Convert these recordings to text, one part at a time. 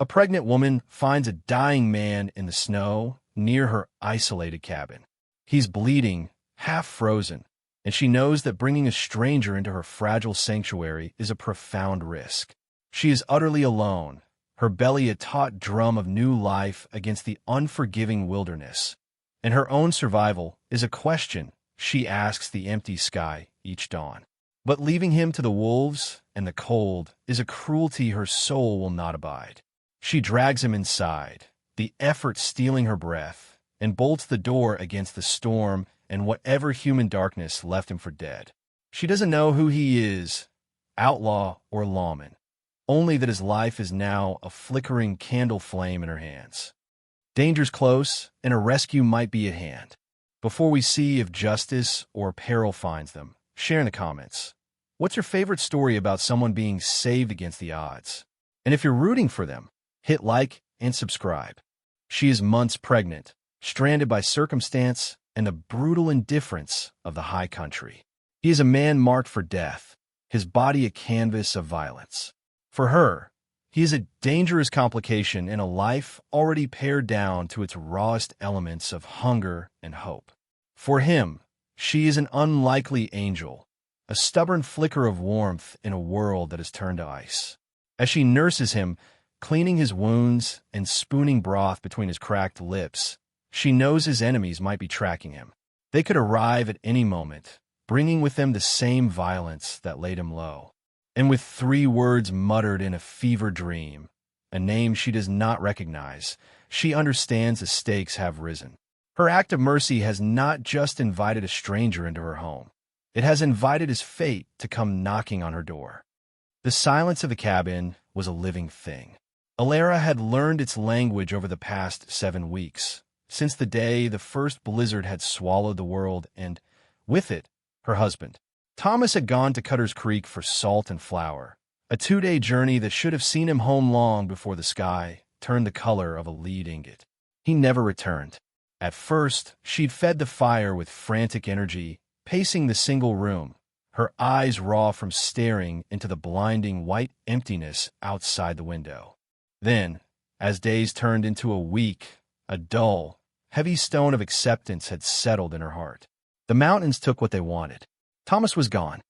A pregnant woman finds a dying man in the snow near her isolated cabin. He's bleeding, half frozen, and she knows that bringing a stranger into her fragile sanctuary is a profound risk. She is utterly alone, her belly a taut drum of new life against the unforgiving wilderness. And her own survival is a question she asks the empty sky each dawn. But leaving him to the wolves and the cold is a cruelty her soul will not abide. She drags him inside, the effort stealing her breath, and bolts the door against the storm and whatever human darkness left him for dead. She doesn't know who he is, outlaw or lawman, only that his life is now a flickering candle flame in her hands. Danger's close, and a rescue might be at hand. Before we see if justice or peril finds them, share in the comments. What's your favorite story about someone being saved against the odds? And if you're rooting for them, hit like and subscribe. She is months pregnant, stranded by circumstance and the brutal indifference of the high country. He is a man marked for death, his body a canvas of violence. For her, he is a dangerous complication in a life already pared down to its rawest elements of hunger and hope. For him, she is an unlikely angel, a stubborn flicker of warmth in a world that has turned to ice. As she nurses him, cleaning his wounds and spooning broth between his cracked lips, she knows his enemies might be tracking him. They could arrive at any moment, bringing with them the same violence that laid him low. And with 3 words muttered in a fever dream, a name she does not recognize, she understands the stakes have risen. Her act of mercy has not just invited a stranger into her home. It has invited his fate to come knocking on her door. The silence of the cabin was a living thing. Alara had learned its language over the past 7 weeks, since the day the first blizzard had swallowed the world and, with it, her husband. Thomas had gone to Cutter's Creek for salt and flour, a 2-day journey that should have seen him home long before the sky turned the color of a lead ingot. He never returned. At first, she'd fed the fire with frantic energy, pacing the single room, her eyes raw from staring into the blinding white emptiness outside the window. Then, as days turned into a week, a dull, heavy stone of acceptance had settled in her heart. The mountains took what they wanted. Thomas was gone.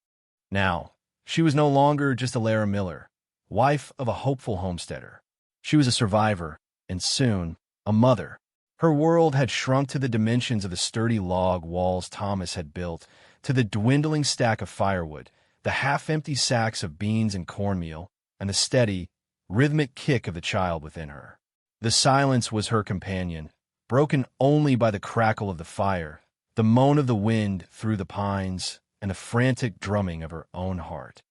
Now, she was no longer just Alara Miller, wife of a hopeful homesteader. She was a survivor, and soon, a mother. Her world had shrunk to the dimensions of the sturdy log walls Thomas had built, to the dwindling stack of firewood, the half-empty sacks of beans and cornmeal, and the steady, rhythmic kick of the child within her. The silence was her companion, broken only by the crackle of the fire, the moan of the wind through the pines, and the frantic drumming of her own heart.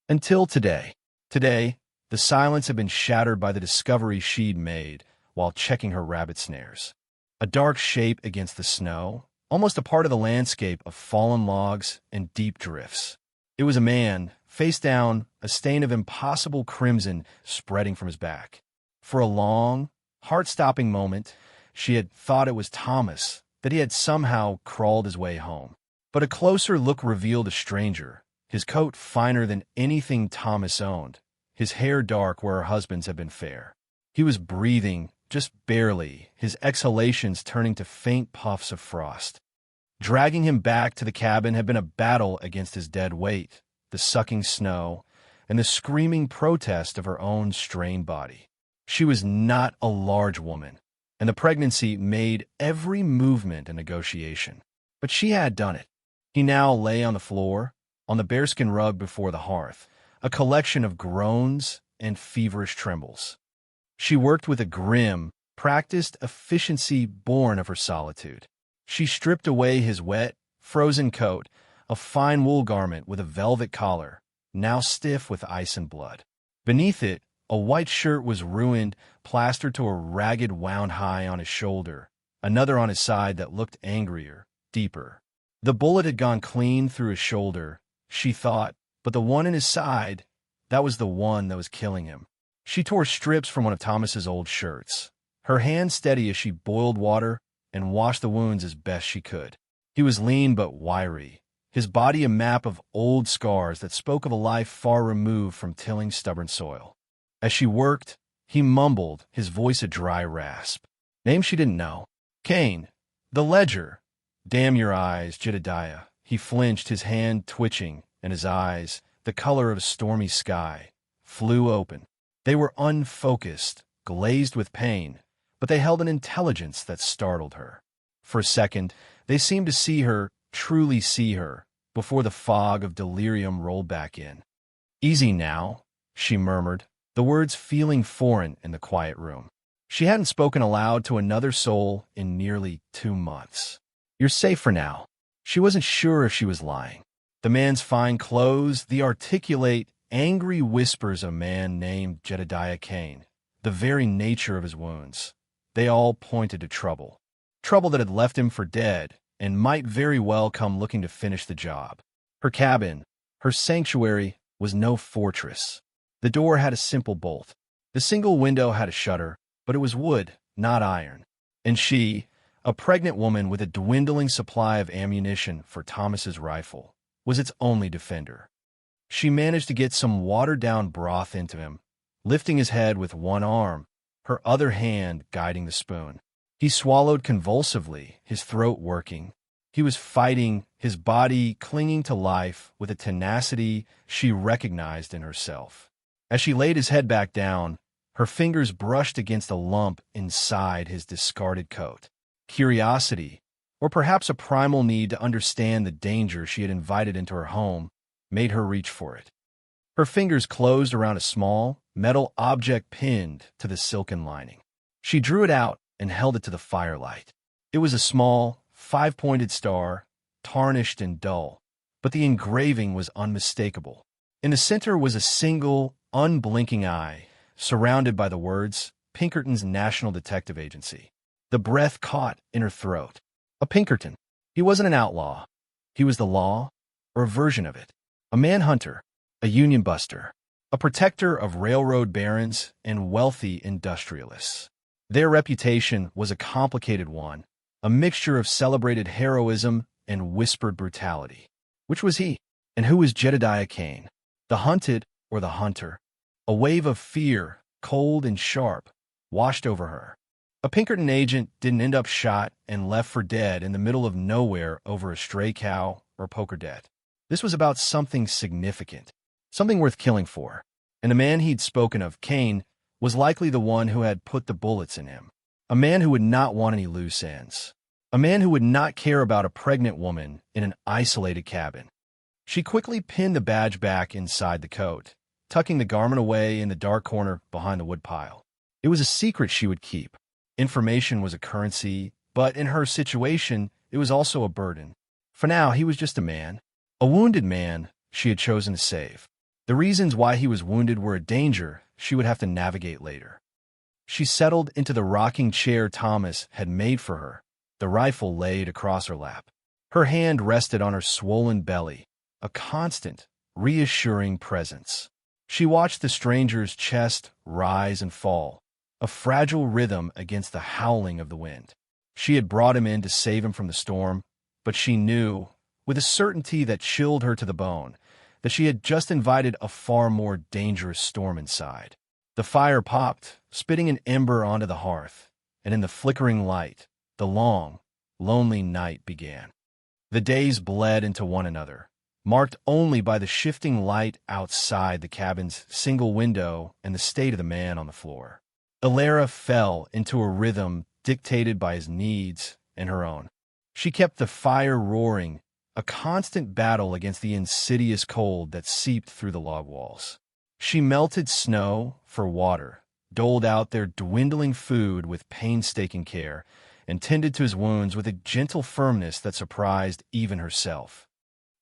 Until today. Today, the silence had been shattered by the discovery she'd made while checking her rabbit snares. A dark shape against the snow, almost a part of the landscape of fallen logs and deep drifts. It was a man, face down, a stain of impossible crimson spreading from his back. For a long, heart-stopping moment, she had thought it was Thomas, that he had somehow crawled his way home. But a closer look revealed a stranger, his coat finer than anything Thomas owned, his hair dark where her husband's had been fair. He was breathing, just barely, his exhalations turning to faint puffs of frost. Dragging him back to the cabin had been a battle against his dead weight, the sucking snow, and the screaming protest of her own strained body. She was not a large woman, and the pregnancy made every movement a negotiation. But she had done it. He now lay on the floor, on the bearskin rug before the hearth, a collection of groans and feverish trembles. She worked with a grim, practiced efficiency born of her solitude. She stripped away his wet, frozen coat, a fine wool garment with a velvet collar, now stiff with ice and blood. Beneath it, a white shirt was ruined, plastered to a ragged wound high on his shoulder, another on his side that looked angrier, deeper. The bullet had gone clean through his shoulder, she thought, but the one in his side, that was the one that was killing him. She tore strips from one of Thomas's old shirts, her hand steady as she boiled water and washed the wounds as best she could. He was lean but wiry, his body a map of old scars that spoke of a life far removed from tilling stubborn soil. As she worked, He mumbled, his voice a dry rasp. Name she didn't know. Cain. The ledger. Damn your eyes, Jedediah. He flinched, his hand twitching, and his eyes, the color of a stormy sky, flew open. They were unfocused, glazed with pain, but they held an intelligence that startled her. For a second, they seemed to see her, truly see her, before the fog of delirium rolled back in. Easy now, she murmured, the words feeling foreign in the quiet room. She hadn't spoken aloud to another soul in nearly 2 months. You're safe for now. She wasn't sure if she was lying. The man's fine clothes, the articulate, angry whispers of a man named Jedediah Cain, the very nature of his wounds, they all pointed to trouble. Trouble that had left him for dead and might very well come looking to finish the job. Her cabin, her sanctuary, was no fortress. The door had a simple bolt. The single window had a shutter, but it was wood, not iron. And she, a pregnant woman with a dwindling supply of ammunition for Thomas's rifle, was its only defender. She managed to get some watered-down broth into him, lifting his head with one arm, her other hand guiding the spoon. He swallowed convulsively, his throat working. He was fighting, his body clinging to life with a tenacity she recognized in herself. As she laid his head back down, her fingers brushed against a lump inside his discarded coat. Curiosity, or perhaps a primal need to understand the danger she had invited into her home, made her reach for it. Her fingers closed around a small, metal object pinned to the silken lining. She drew it out and held it to the firelight. It was a small, 5-pointed star, tarnished and dull, but the engraving was unmistakable. In the center was a single, unblinking eye, surrounded by the words, Pinkerton's National Detective Agency. The breath caught in her throat. A Pinkerton. He wasn't an outlaw. He was the law, or a version of it. A manhunter, a union buster, a protector of railroad barons and wealthy industrialists. Their reputation was a complicated one, a mixture of celebrated heroism and whispered brutality. Which was he? And who was Jedediah Cain? The hunted or the hunter? A wave of fear, cold and sharp, washed over her. A Pinkerton agent didn't end up shot and left for dead in the middle of nowhere over a stray cow or poker debt. This was about something significant, something worth killing for. And the man he'd spoken of, Cain, was likely the one who had put the bullets in him. A man who would not want any loose ends. A man who would not care about a pregnant woman in an isolated cabin. She quickly pinned the badge back inside the coat, tucking the garment away in the dark corner behind the woodpile. It was a secret she would keep. Information was a currency, but in her situation, it was also a burden. For now, he was just a man. A wounded man she had chosen to save. The reasons why he was wounded were a danger she would have to navigate later. She settled into the rocking chair Thomas had made for her, the rifle laid across her lap. Her hand rested on her swollen belly, a constant, reassuring presence. She watched the stranger's chest rise and fall, a fragile rhythm against the howling of the wind. She had brought him in to save him from the storm, but she knew, with a certainty that chilled her to the bone, that she had just invited a far more dangerous storm inside. The fire popped, spitting an ember onto the hearth, and in the flickering light, the long, lonely night began. The days bled into one another, marked only by the shifting light outside the cabin's single window and the state of the man on the floor. Alara fell into a rhythm dictated by his needs and her own. She kept the fire roaring, a constant battle against the insidious cold that seeped through the log walls. She melted snow for water, doled out their dwindling food with painstaking care, and tended to his wounds with a gentle firmness that surprised even herself.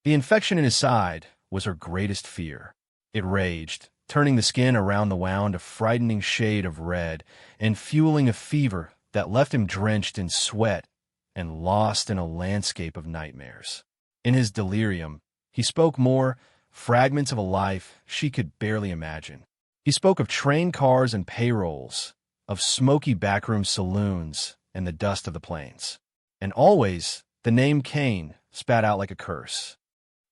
The infection in his side was her greatest fear. It raged, turning the skin around the wound a frightening shade of red and fueling a fever that left him drenched in sweat and lost in a landscape of nightmares. In his delirium, he spoke more, fragments of a life she could barely imagine. He spoke of train cars and payrolls, of smoky backroom saloons and the dust of the plains. And always, the name Cain spat out like a curse.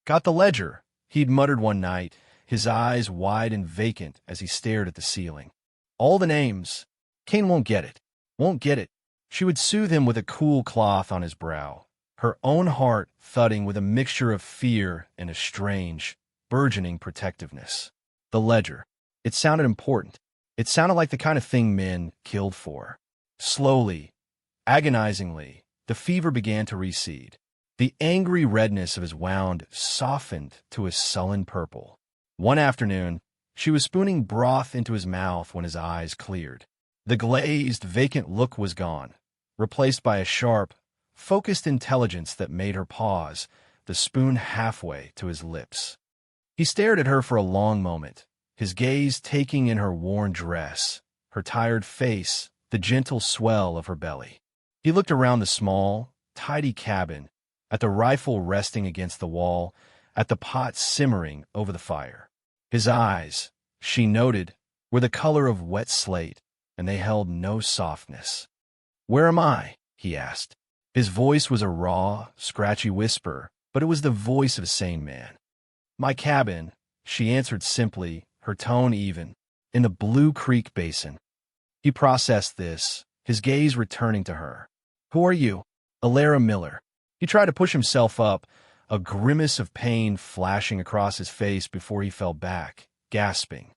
Got the ledger, he'd muttered one night, his eyes wide and vacant as he stared at the ceiling. All the names. Kane won't get it. Won't get it. She would soothe him with a cool cloth on his brow, her own heart thudding with a mixture of fear and a strange, burgeoning protectiveness. The ledger. It sounded important. It sounded like the kind of thing men killed for. Slowly, agonizingly, the fever began to recede. The angry redness of his wound softened to a sullen purple. One afternoon, she was spooning broth into his mouth when his eyes cleared. The glazed, vacant look was gone, replaced by a sharp, focused intelligence that made her pause, the spoon halfway to his lips. He stared at her for a long moment, his gaze taking in her worn dress, her tired face, the gentle swell of her belly. He looked around the small, tidy cabin, at the rifle resting against the wall, at the pot simmering over the fire. His eyes, she noted, were the color of wet slate, and they held no softness. "Where am I?" he asked. His voice was a raw, scratchy whisper, but it was the voice of a sane man. "My cabin," she answered simply, her tone even, "in the Blue Creek Basin." He processed this, his gaze returning to her. "Who are you?" "Alara Miller." He tried to push himself up, a grimace of pain flashing across his face before he fell back, gasping.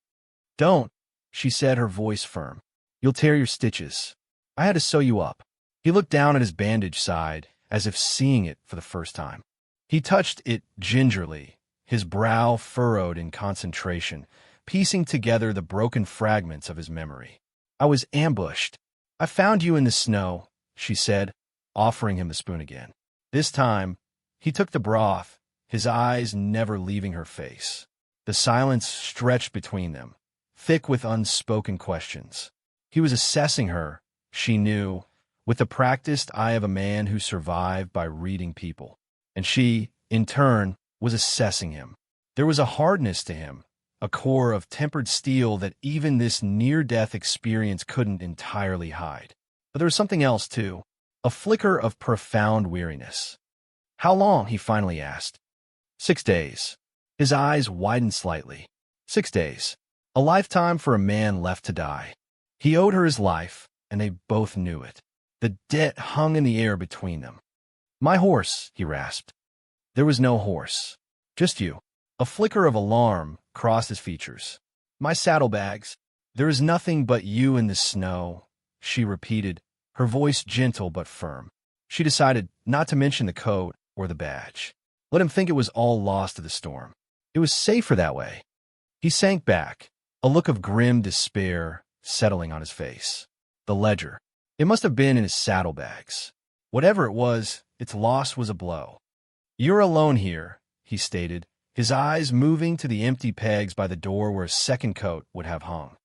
"Don't," she said, her voice firm. "You'll tear your stitches. I had to sew you up." He looked down at his bandaged side, as if seeing it for the first time. He touched it gingerly, his brow furrowed in concentration, piecing together the broken fragments of his memory. "I was ambushed. I found you in the snow," she said, offering him the spoon again. This time, he took the broth, his eyes never leaving her face. The silence stretched between them, thick with unspoken questions. He was assessing her, she knew, with the practiced eye of a man who survived by reading people. And she, in turn, was assessing him. There was a hardness to him, a core of tempered steel that even this near-death experience couldn't entirely hide. But there was something else, too, a flicker of profound weariness. "How long?" he finally asked. 6 days. His eyes widened slightly. 6 days. A lifetime for a man left to die. He owed her his life, and they both knew it. The debt hung in the air between them. "My horse," he rasped. There was no horse. Just you. A flicker of alarm crossed his features. "My saddlebags." "There is nothing but you in the snow," she repeated, her voice gentle but firm. She decided not to mention the coat or the badge. Let him think it was all lost to the storm. It was safer that way. He sank back, a look of grim despair settling on his face. The ledger. It must have been in his saddlebags. Whatever it was, its loss was a blow. "You're alone here," he stated, his eyes moving to the empty pegs by the door where a second coat would have hung.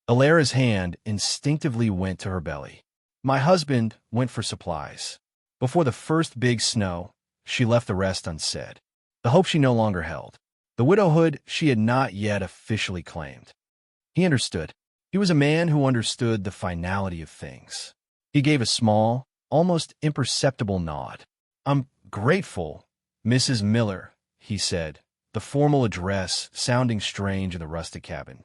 Alara's hand instinctively went to her belly. "My husband went for supplies. Before the first big snow, she left the rest unsaid. The hope she no longer held. The widowhood she had not yet officially claimed." He understood. He was a man who understood the finality of things. He gave a small, almost imperceptible nod. "I'm grateful, Mrs. Miller," he said, the formal address sounding strange in the rustic cabin.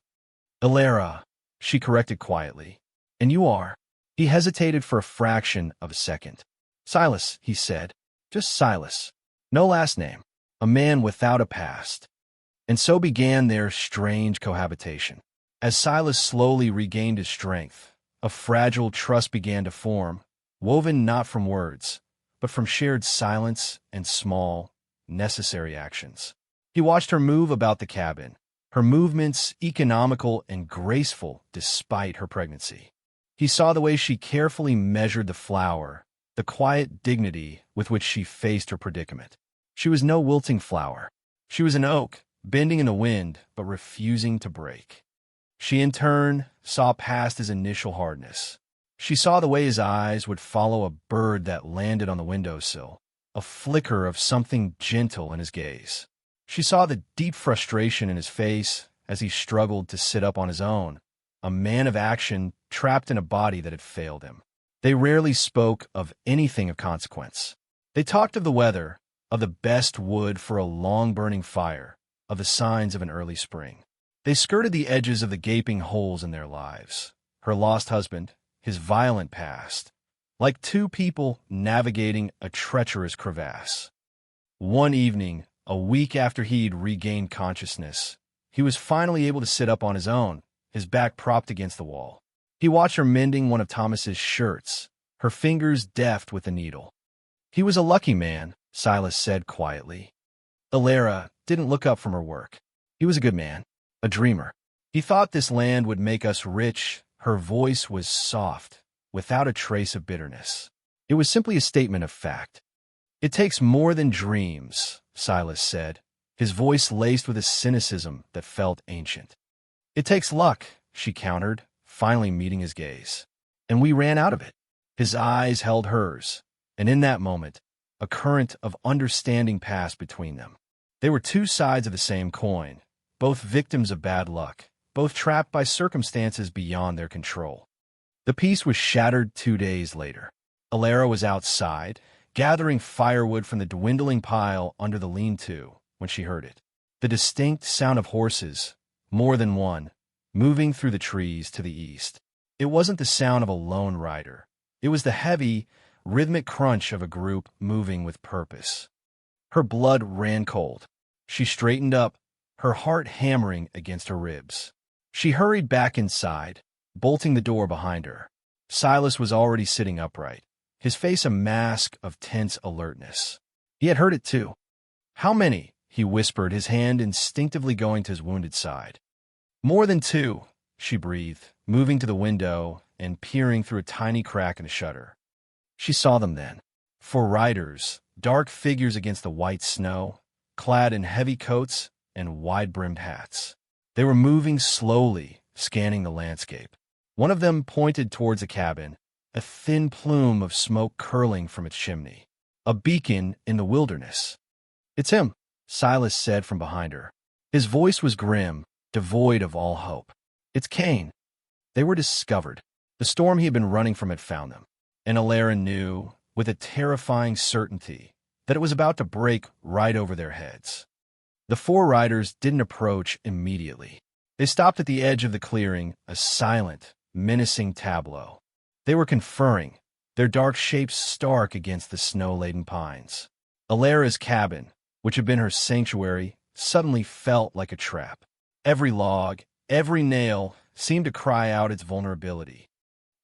"Alara," she corrected quietly. "And you are?" He hesitated for a fraction of a second. "Silas," he said. "Just Silas. No last name. A man without a past." And so began their strange cohabitation. As Silas slowly regained his strength, a fragile trust began to form, woven not from words, but from shared silence and small, necessary actions. He watched her move about the cabin, her movements economical and graceful despite her pregnancy. He saw the way she carefully measured the flour, the quiet dignity with which she faced her predicament. She was no wilting flower. She was an oak, bending in the wind, but refusing to break. She, in turn, saw past his initial hardness. She saw the way his eyes would follow a bird that landed on the windowsill, a flicker of something gentle in his gaze. She saw the deep frustration in his face as he struggled to sit up on his own, a man of action trapped in a body that had failed him. They rarely spoke of anything of consequence. They talked of the weather, of the best wood for a long-burning fire, of the signs of an early spring. They skirted the edges of the gaping holes in their lives, her lost husband, his violent past, like two people navigating a treacherous crevasse. One evening, a week after he'd regained consciousness, he was finally able to sit up on his own, his back propped against the wall. He watched her mending one of Thomas's shirts, her fingers deft with the needle. He was a lucky man, Silas said quietly. Alara didn't look up from her work. He was a good man, a dreamer. He thought this land would make us rich. Her voice was soft, without a trace of bitterness. It was simply a statement of fact. It takes more than dreams, Silas said, his voice laced with a cynicism that felt ancient. It takes luck, she countered, finally meeting his gaze. And we ran out of it. His eyes held hers, and in that moment, a current of understanding passed between them. They were two sides of the same coin, both victims of bad luck, both trapped by circumstances beyond their control. The peace was shattered 2 days later. Alara was outside, gathering firewood from the dwindling pile under the lean-to, when she heard it. The distinct sound of horses, more than one, moving through the trees to the east. It wasn't the sound of a lone rider. It was the heavy, rhythmic crunch of a group moving with purpose. Her blood ran cold. She straightened up, her heart hammering against her ribs. She hurried back inside, bolting the door behind her. Silas was already sitting upright, his face a mask of tense alertness. He had heard it too. "How many?" he whispered, his hand instinctively going to his wounded side. "More than 2, she breathed, moving to the window and peering through a tiny crack in the shutter. She saw them then. 4 riders, dark figures against the white snow, clad in heavy coats and wide-brimmed hats. They were moving slowly, scanning the landscape. One of them pointed towards a cabin, a thin plume of smoke curling from its chimney. A beacon in the wilderness. "It's him," Silas said from behind her. His voice was grim, devoid of all hope. "It's Cain." They were discovered. The storm he had been running from had found them. And Alara knew, with a terrifying certainty, that it was about to break right over their heads. The 4 riders didn't approach immediately. They stopped at the edge of the clearing, a silent, menacing tableau. They were conferring, their dark shapes stark against the snow-laden pines. Alara's cabin, which had been her sanctuary, suddenly felt like a trap. Every log, every nail seemed to cry out its vulnerability.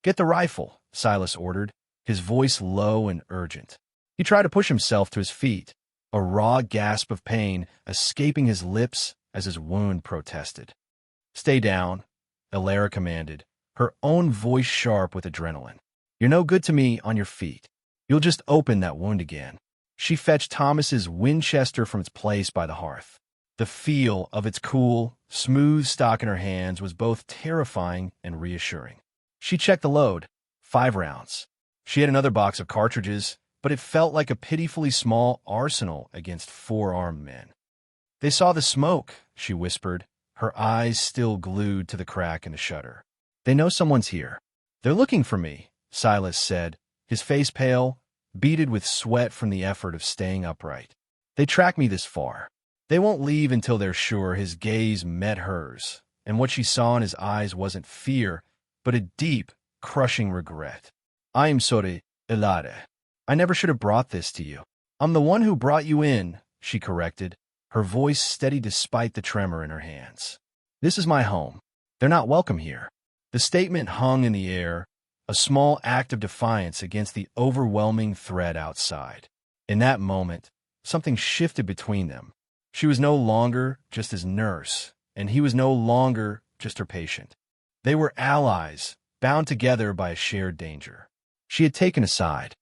"Get the rifle," Silas ordered, his voice low and urgent. He tried to push himself to his feet, a raw gasp of pain escaping his lips as his wound protested. "Stay down," Alara commanded, her own voice sharp with adrenaline. "You're no good to me on your feet. You'll just open that wound again." She fetched Thomas's Winchester from its place by the hearth. The feel of its cool, smooth stock in her hands was both terrifying and reassuring. She checked the load, 5 rounds. She had another box of cartridges, but it felt like a pitifully small arsenal against 4 armed men. "They saw the smoke," she whispered, her eyes still glued to the crack in the shutter. "They know someone's here." "They're looking for me," Silas said, his face pale, beaded with sweat from the effort of staying upright. "They tracked me this far. They won't leave until they're sure." His gaze met hers, and what she saw in his eyes wasn't fear, but a deep, crushing regret. "I'm sorry, Alara. I never should have brought this to you." "I'm the one who brought you in," she corrected, her voice steady despite the tremor in her hands. "This is my home. They're not welcome here." The statement hung in the air, a small act of defiance against the overwhelming threat outside. In that moment, something shifted between them. She was no longer just his nurse, and he was no longer just her patient. They were allies, bound together by a shared danger. She had taken a side.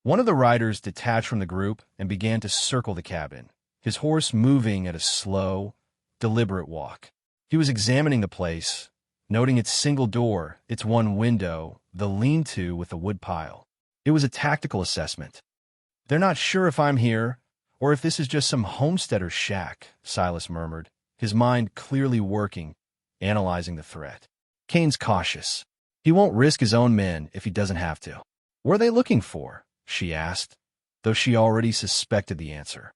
One of the riders detached from the group and began to circle the cabin, his horse moving at a slow, deliberate walk. He was examining the place, noting its single door, its one window, the lean-to with the wood pile. It was a tactical assessment. "They're not sure if I'm here, or if this is just some homesteader's shack," Silas murmured, his mind clearly working, analyzing the threat. "Cain's cautious. He won't risk his own men if he doesn't have to." "What are they looking for?" she asked, though she already suspected the answer.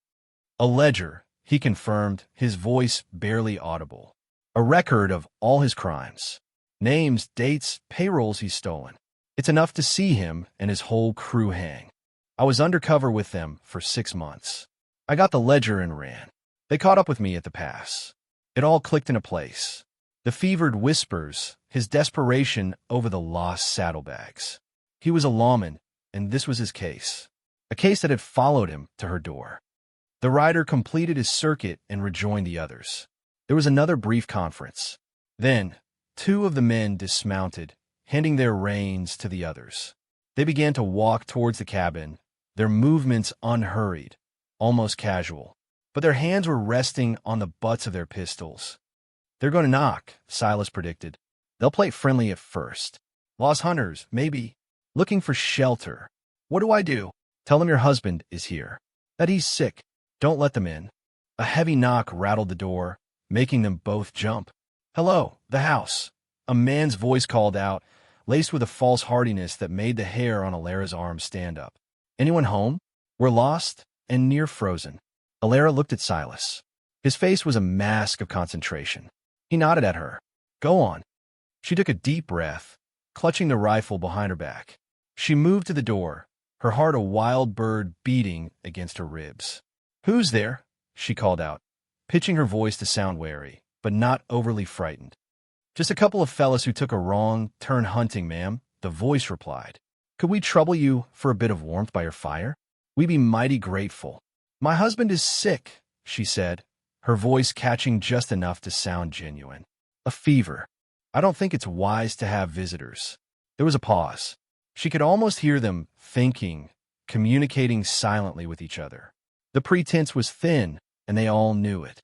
"A ledger," he confirmed, his voice barely audible. "A record of all his crimes. Names, dates, payrolls he's stolen. It's enough to see him and his whole crew hang. I was undercover with them for 6 months. I got the ledger and ran. They caught up with me at the pass. It all clicked into place. The fevered whispers, his desperation over the lost saddlebags. He was a lawman, and this was his case. A case that had followed him to her door. The rider completed his circuit and rejoined the others. There was another brief conference. Then, 2 of the men dismounted, handing their reins to the others. They began to walk towards the cabin, their movements unhurried, almost casual. But their hands were resting on the butts of their pistols. "They're going to knock," Silas predicted. "They'll play friendly at first. Lost hunters, maybe. Looking for shelter. What do I do?" "Tell them your husband is here. That he's sick. Don't let them in." A heavy knock rattled the door, making them both jump. "Hello, the house," a man's voice called out, laced with a false heartiness that made the hair on Alara's arm stand up. "Anyone home? We're lost and near frozen." Alara looked at Silas. His face was a mask of concentration. He nodded at her. "Go on." She took a deep breath, clutching the rifle behind her back. She moved to the door, her heart a wild bird beating against her ribs. "Who's there?" she called out, pitching her voice to sound wary, but not overly frightened. "Just a couple of fellas who took a wrong turn hunting, ma'am," the voice replied. "Could we trouble you for a bit of warmth by your fire? We'd be mighty grateful." "My husband is sick," she said, her voice catching just enough to sound genuine. "A fever. I don't think it's wise to have visitors." There was a pause. She could almost hear them thinking, communicating silently with each other. The pretense was thin, and they all knew it.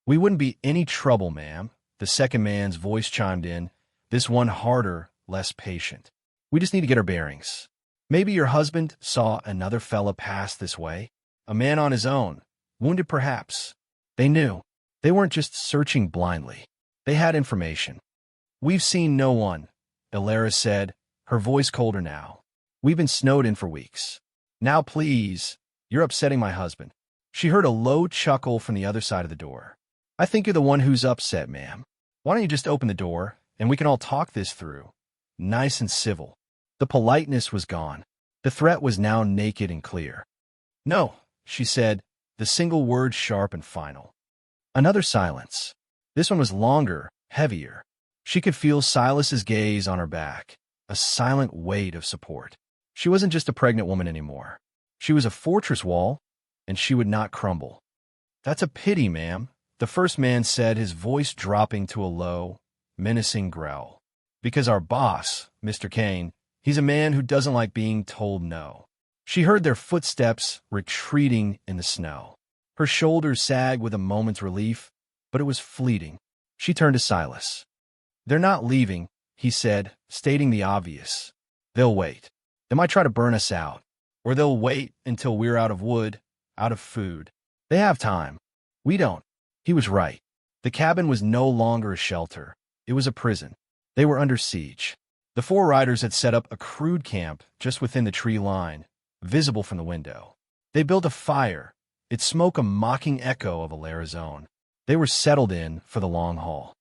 "We wouldn't be any trouble, ma'am," the second man's voice chimed in, this one harder, less patient. "We just need to get our bearings. Maybe your husband saw another fella pass this way. A man on his own, wounded perhaps." They knew. They weren't just searching blindly. They had information. "We've seen no one," Alara said, her voice colder now. "We've been snowed in for weeks. Now please, you're upsetting my husband." She heard a low chuckle from the other side of the door. "I think you're the one who's upset, ma'am. Why don't you just open the door, and we can all talk this through. Nice and civil." The politeness was gone. The threat was now naked and clear. "No," she said, the single word sharp and final. Another silence. This one was longer, heavier. She could feel Silas's gaze on her back, a silent weight of support. She wasn't just a pregnant woman anymore. She was a fortress wall, and she would not crumble. "That's a pity, ma'am," the first man said, his voice dropping to a low, menacing growl. "Because our boss, Mr. Kane, he's a man who doesn't like being told no." She heard their footsteps retreating in the snow. Her shoulders sagged with a moment's relief, but it was fleeting. She turned to Silas. "They're not leaving," he said, stating the obvious. "They'll wait. They might try to burn us out, or they'll wait until we're out of wood, out of food. They have time. We don't." He was right. The cabin was no longer a shelter. It was a prison. They were under siege. The 4 riders had set up a crude camp just within the tree line, visible from the window. They built a fire, its smoke a mocking echo of Alara's own. They were settled in for the long haul.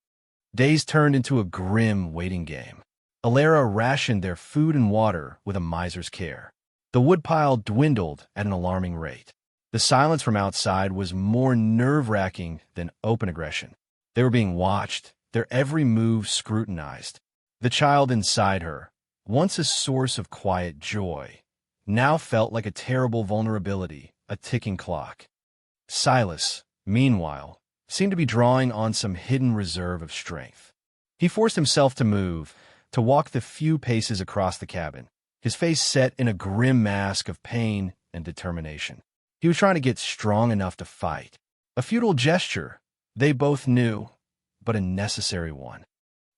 Days turned into a grim waiting game. Alara rationed their food and water with a miser's care. The woodpile dwindled at an alarming rate. The silence from outside was more nerve-wracking than open aggression. They were being watched, their every move scrutinized. The child inside her, once a source of quiet joy, now felt like a terrible vulnerability, a ticking clock. Silas, meanwhile, seemed to be drawing on some hidden reserve of strength. He forced himself to move, to walk the few paces across the cabin, his face set in a grim mask of pain and determination. He was trying to get strong enough to fight. A futile gesture, they both knew, but a necessary one.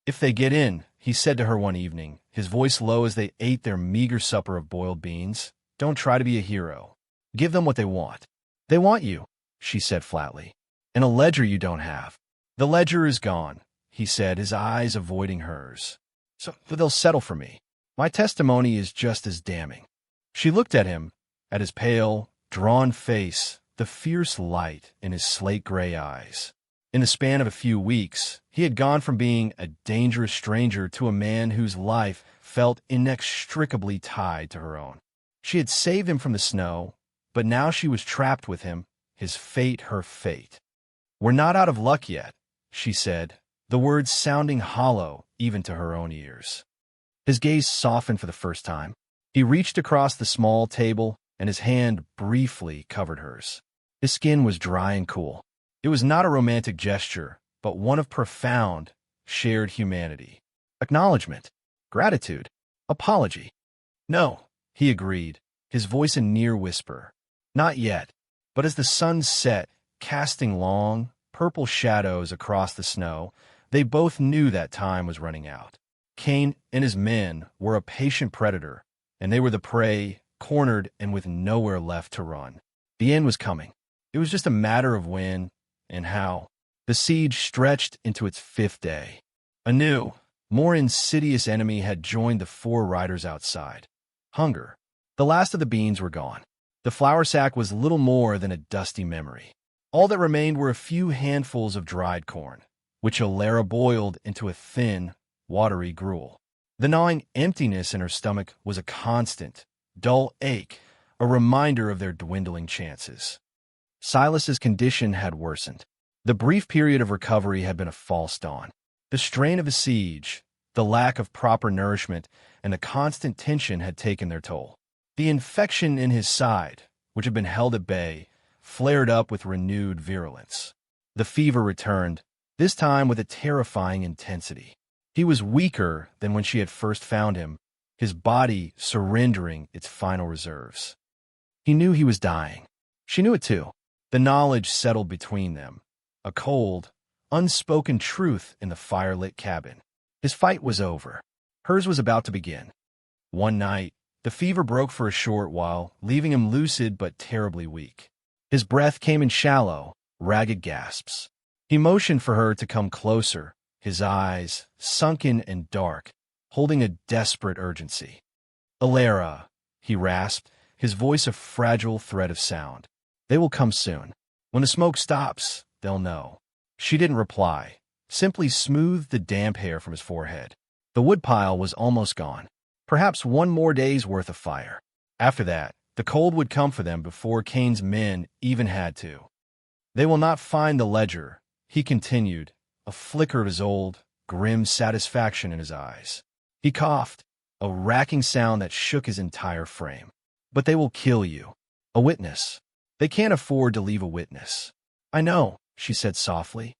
"If they get in," he said to her one evening, his voice low as they ate their meager supper of boiled beans, "don't try to be a hero. Give them what they want." "They want you," she said flatly. "And a ledger you don't have." "The ledger is gone," he said, his eyes avoiding hers. "So they'll settle for me. My testimony is just as damning." She looked at him, at his pale, drawn face, the fierce light in his slate-gray eyes. In the span of a few weeks, he had gone from being a dangerous stranger to a man whose life felt inextricably tied to her own. She had saved him from the snow, but now she was trapped with him, his fate her fate. "We're not out of luck yet," she said, the words sounding hollow even to her own ears. His gaze softened for the first time. He reached across the small table, and his hand briefly covered hers. His skin was dry and cool. It was not a romantic gesture, but one of profound, shared humanity. Acknowledgement, gratitude, apology. "No," he agreed, his voice a near whisper. "Not yet." But as the sun set, casting long, purple shadows across the snow, they both knew that time was running out. Cain and his men were a patient predator, and they were the prey, cornered and with nowhere left to run. The end was coming. It was just a matter of when and how. The siege stretched into its 5th day. A new, more insidious enemy had joined the 4 riders outside. Hunger. The last of the beans were gone. The flour sack was little more than a dusty memory. All that remained were a few handfuls of dried corn, which Alara boiled into a thin, watery gruel. The gnawing emptiness in her stomach was a constant, dull ache, a reminder of their dwindling chances. Silas's condition had worsened. The brief period of recovery had been a false dawn. The strain of the siege, the lack of proper nourishment, and the constant tension had taken their toll. The infection in his side, which had been held at bay, flared up with renewed virulence. The fever returned, this time with a terrifying intensity. He was weaker than when she had first found him, his body surrendering its final reserves. He knew he was dying. She knew it too. The knowledge settled between them, a cold, unspoken truth in the firelit cabin. His fight was over. Hers was about to begin. One night, the fever broke for a short while, leaving him lucid but terribly weak. His breath came in shallow, ragged gasps. He motioned for her to come closer, his eyes, sunken and dark, holding a desperate urgency. "Alara," he rasped, his voice a fragile thread of sound. "They will come soon. When the smoke stops, they'll know." She didn't reply, simply smoothed the damp hair from his forehead. The woodpile was almost gone. Perhaps one more day's worth of fire. After that, the cold would come for them before Cain's men even had to. "They will not find the ledger," he continued, a flicker of his old, grim satisfaction in his eyes. He coughed, a racking sound that shook his entire frame. "But they will kill you. A witness. They can't afford to leave a witness." "I know," she said softly.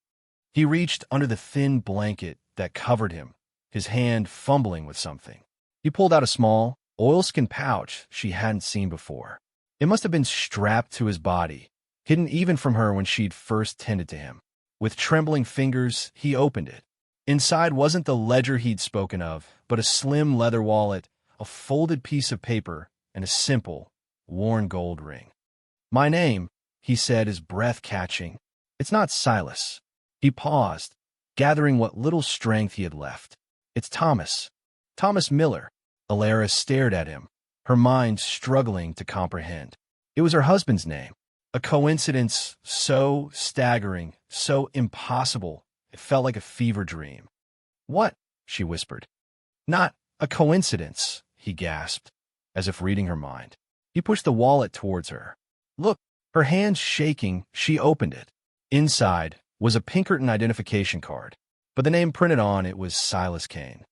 He reached under the thin blanket that covered him, his hand fumbling with something. He pulled out a small, oilskin pouch she hadn't seen before. It must have been strapped to his body, hidden even from her when she'd first tended to him. With trembling fingers, he opened it. Inside wasn't the ledger he'd spoken of, but a slim leather wallet, a folded piece of paper, and a simple, worn gold ring. "My name," he said, his breath catching. "It's not Silas." He paused, gathering what little strength he had left. "It's Thomas. Thomas Miller." Alara stared at him, her mind struggling to comprehend. It was her husband's name. A coincidence so staggering, so impossible, it felt like a fever dream. "What?" she whispered. "Not a coincidence," he gasped, as if reading her mind. He pushed the wallet towards her. "Look." Her hands shaking, she opened it. Inside was a Pinkerton identification card, but the name printed on it was Silas Cain.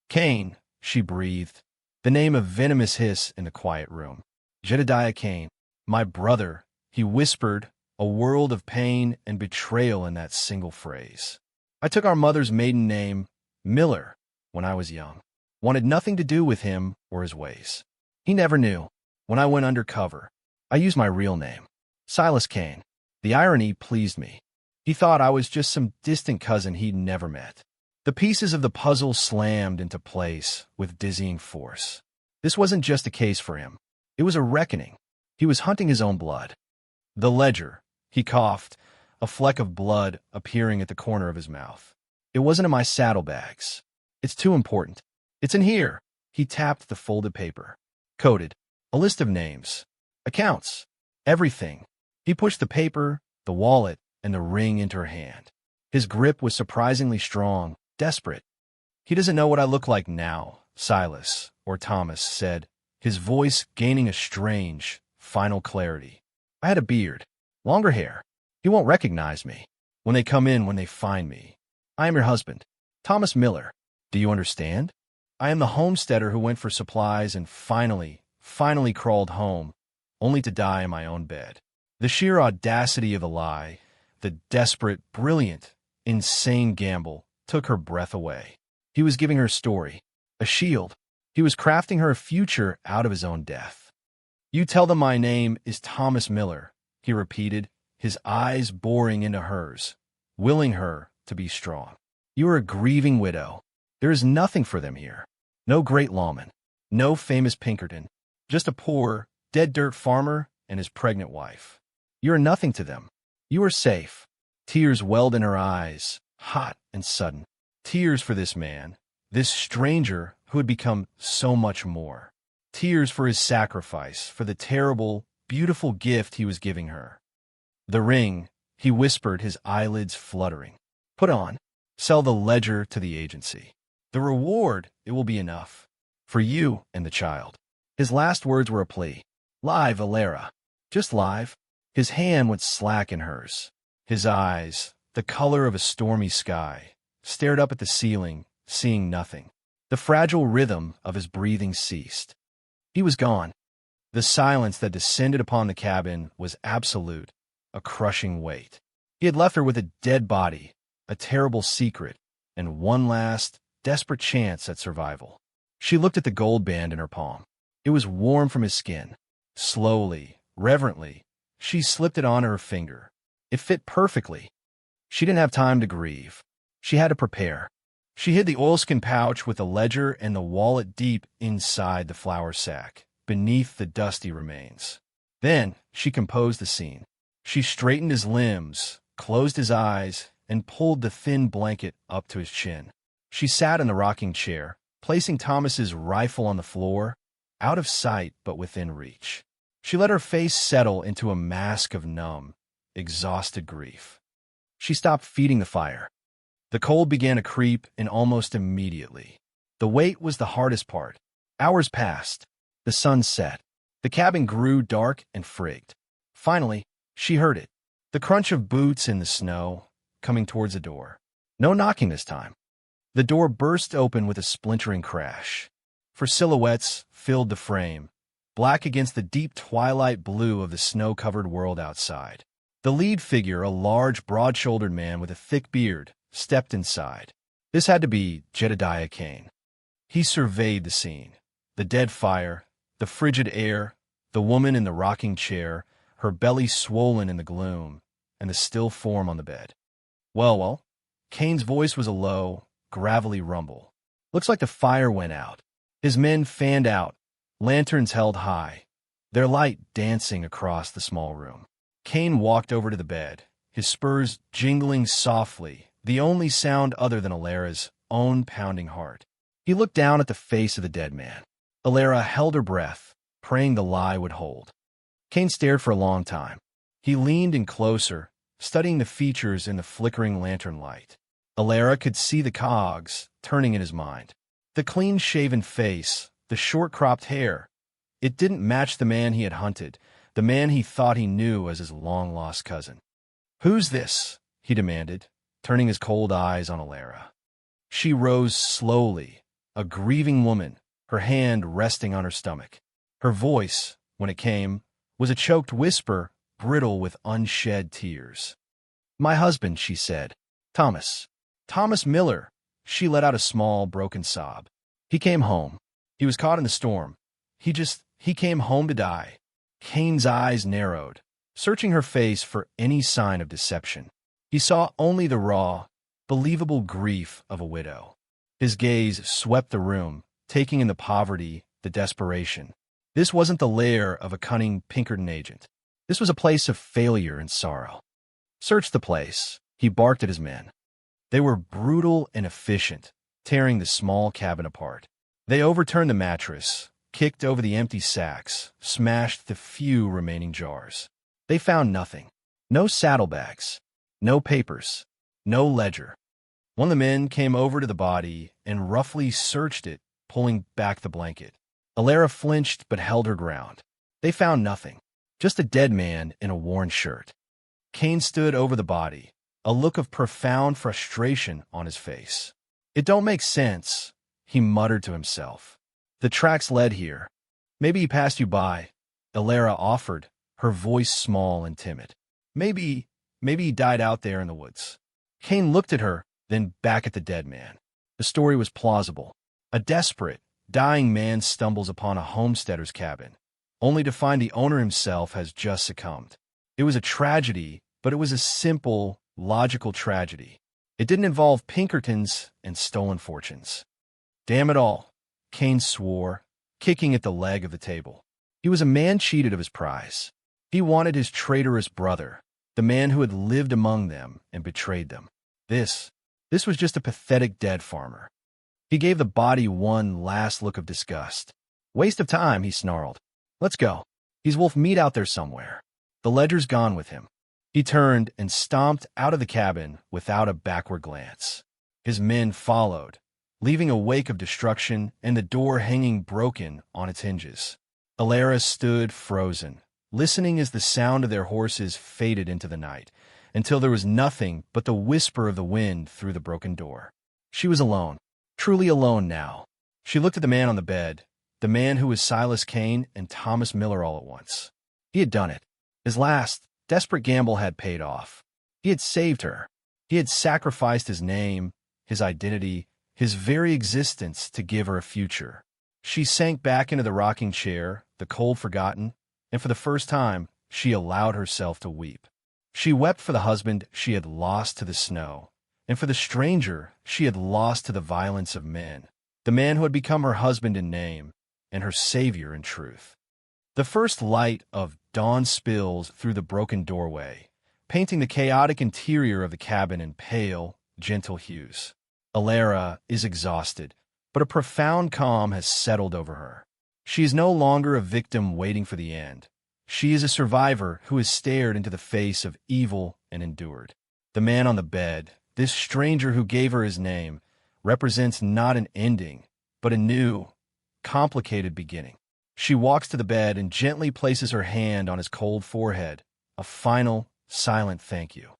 "Cain," she breathed, the name a venomous hiss in the quiet room. "Jedediah Cain, my brother," he whispered, a world of pain and betrayal in that single phrase. "I took our mother's maiden name, Miller, when I was young. Wanted nothing to do with him or his ways. He never knew. When I went undercover, I used my real name, Silas Cain. The irony pleased me. He thought I was just some distant cousin he'd never met." The pieces of the puzzle slammed into place with dizzying force. This wasn't just a case for him. It was a reckoning. He was hunting his own blood. "The ledger," he coughed, a fleck of blood appearing at the corner of his mouth. "It wasn't in my saddlebags. It's too important. It's in here." He tapped the folded paper. "Coded. A list of names. Accounts. Everything." He pushed the paper, the wallet, and the ring into her hand. His grip was surprisingly strong, desperate. "He doesn't know what I look like now," Silas, or Thomas, said, his voice gaining a strange, final clarity. "I had a beard, longer hair. He won't recognize me when they find me. I am your husband, Thomas Miller. Do you understand? I am the homesteader who went for supplies and finally crawled home, only to die in my own bed." The sheer audacity of the lie, the desperate, brilliant, insane gamble, took her breath away. He was giving her a story, a shield. He was crafting her a future out of his own death. "You tell them my name is Thomas Miller," he repeated, his eyes boring into hers, willing her to be strong. "You are a grieving widow. There is nothing for them here. No great lawman, no famous Pinkerton, just a poor, dead dirt farmer and his pregnant wife. You are nothing to them. You are safe." Tears welled in her eyes, hot and sudden. Tears for this man, this stranger who had become so much more. Tears for his sacrifice, for the terrible, beautiful gift he was giving her. "The ring," he whispered, his eyelids fluttering. "Put on. Sell the ledger to the agency. The reward, it will be enough. For you and the child." His last words were a plea. "Live, Alara. Just live." His hand went slack in hers. His eyes, the color of a stormy sky, stared up at the ceiling, seeing nothing. The fragile rhythm of his breathing ceased. He was gone. The silence that descended upon the cabin was absolute, a crushing weight. He had left her with a dead body, a terrible secret, and one last, desperate chance at survival. She looked at the gold band in her palm. It was warm from his skin. Slowly, reverently, she slipped it on her finger. It fit perfectly. She didn't have time to grieve. She had to prepare. She hid the oilskin pouch with the ledger and the wallet deep inside the flour sack, beneath the dusty remains. Then she composed the scene. She straightened his limbs, closed his eyes, and pulled the thin blanket up to his chin. She sat in the rocking chair, placing Thomas's rifle on the floor, out of sight but within reach. She let her face settle into a mask of numb, exhausted grief. She stopped feeding the fire. The cold began to creep in almost immediately. The wait was the hardest part. Hours passed. The sun set. The cabin grew dark and frigged. Finally, she heard it. The crunch of boots in the snow, coming towards the door. No knocking this time. The door burst open with a splintering crash. For silhouettes filled the frame, black against the deep twilight blue of the snow-covered world outside. The lead figure, a large, broad-shouldered man with a thick beard, stepped inside. This had to be Jedediah Kane. He surveyed the scene. The dead fire, the frigid air, the woman in the rocking chair, her belly swollen in the gloom, and the still form on the bed. Well, Kane's voice was a low, gravelly rumble. "Looks like the fire went out." His men fanned out, lanterns held high, their light dancing across the small room. Kane walked over to the bed, his spurs jingling softly, the only sound other than Alara's own pounding heart. He looked down at the face of the dead man. Alara held her breath, praying the lie would hold. Kane stared for a long time. He leaned in closer, studying the features in the flickering lantern light. Alara could see the cogs turning in his mind. The clean-shaven face, the short-cropped hair. It didn't match the man he had hunted, the man he thought he knew as his long-lost cousin. "Who's this?" he demanded, turning his cold eyes on Alara. She rose slowly, a grieving woman, her hand resting on her stomach. Her voice, when it came, was a choked whisper, brittle with unshed tears. "My husband," she said. "Thomas. Thomas Miller." She let out a small, broken sob. "He came home. He was caught in the storm. He came home to die." Kane's eyes narrowed, searching her face for any sign of deception. He saw only the raw, believable grief of a widow. His gaze swept the room, taking in the poverty, the desperation. This wasn't the lair of a cunning Pinkerton agent. This was a place of failure and sorrow. "Search the place," he barked at his men. They were brutal and efficient, tearing the small cabin apart. They overturned the mattress, kicked over the empty sacks, smashed the few remaining jars. They found nothing. No saddlebags, no papers, No ledger. One of the men came over to the body and roughly searched it, pulling back the blanket. Alara flinched but held her ground. They found nothing, just a dead man in a worn shirt. Kane stood over the body, a look of profound frustration on his face. "It don't make sense," he muttered to himself. "The tracks led here. Maybe he passed you by," Alara offered, her voice small and timid. Maybe he died out there in the woods." Kane looked at her, then back at the dead man. The story was plausible. A desperate, dying man stumbles upon a homesteader's cabin, only to find the owner himself has just succumbed. It was a tragedy, but it was a simple, logical tragedy. It didn't involve Pinkertons and stolen fortunes. "Damn it all," Kane swore, kicking at the leg of the table. He was a man cheated of his prize. He wanted his traitorous brother, the man who had lived among them and betrayed them. This was just a pathetic dead farmer. He gave the body one last look of disgust. "Waste of time," he snarled. "Let's go. He's wolf meat out there somewhere." The ledger's gone with him. He turned and stomped out of the cabin without a backward glance. His men followed, leaving a wake of destruction and the door hanging broken on its hinges. Alara stood frozen, listening as the sound of their horses faded into the night, until there was nothing but the whisper of the wind through the broken door. She was alone, truly alone now. She looked at the man on the bed, the man who was Silas Kane and Thomas Miller all at once. He had done it. His last, desperate gamble had paid off. He had saved her. He had sacrificed his name, his identity, his very existence to give her a future. She sank back into the rocking chair, the cold forgotten, and for the first time, she allowed herself to weep. She wept for the husband she had lost to the snow, and for the stranger she had lost to the violence of men, the man who had become her husband in name and her savior in truth. The first light of dawn spills through the broken doorway, painting the chaotic interior of the cabin in pale, gentle hues. Alara is exhausted, but a profound calm has settled over her. She is no longer a victim waiting for the end. She is a survivor who has stared into the face of evil and endured. The man on the bed, this stranger who gave her his name, represents not an ending, but a new, complicated beginning. She walks to the bed and gently places her hand on his cold forehead, a final, silent thank you.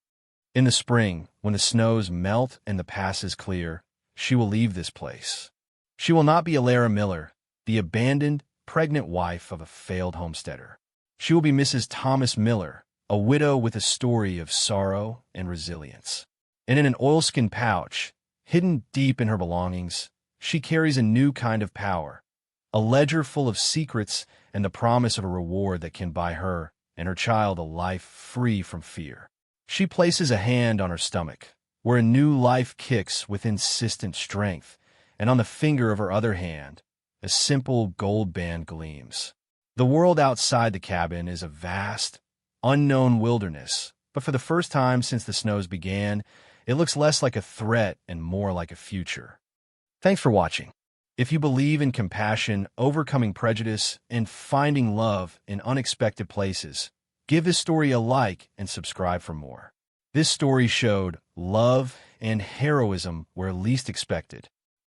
In the spring, when the snows melt and the pass is clear, she will leave this place. She will not be Alara Miller, the abandoned, pregnant wife of a failed homesteader. She will be Mrs. Thomas Miller, a widow with a story of sorrow and resilience. And in an oilskin pouch, hidden deep in her belongings, she carries a new kind of power, a ledger full of secrets and the promise of a reward that can buy her and her child a life free from fear. She places a hand on her stomach, where a new life kicks with insistent strength, and on the finger of her other hand, a simple gold band gleams. The world outside the cabin is a vast, unknown wilderness, but for the first time since the snows began, it looks less like a threat and more like a future. Thanks for watching. If you believe in compassion, overcoming prejudice, and finding love in unexpected places, give this story a like and subscribe for more. This story showed love and heroism where least expected.